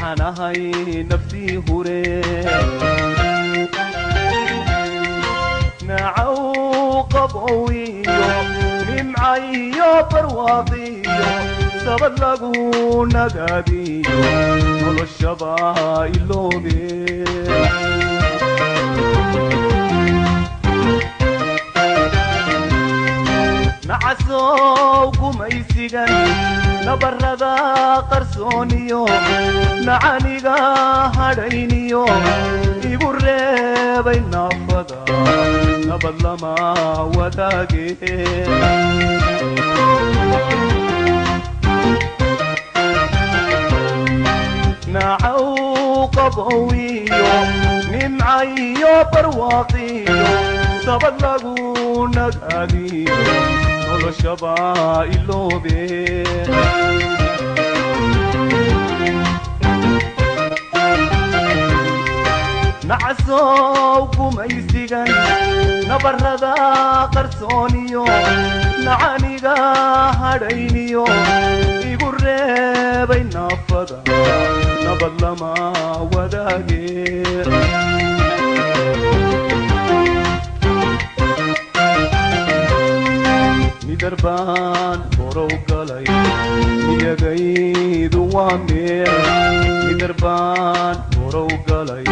waxaan ahay naftii hure nacaw qabowiyo nimcayo barwaadiyo sabad lagu nagaadiyo noloshaba iloobe نعسو قميسيغن نبردا قرصونيو نعانيغا هدينيو يبربي نفدا نبلما وداغي نعو قبويو نمعيو برواقيو سبلغو نغاديو noloshaba iloobe nacasow gumaysigan nabarada qarsooniyo nacaaniga hadhayniyo igu reebay naafada nabad lama wadaage midarbaan horow galay niyadaydu waa meel midarbaan horow galay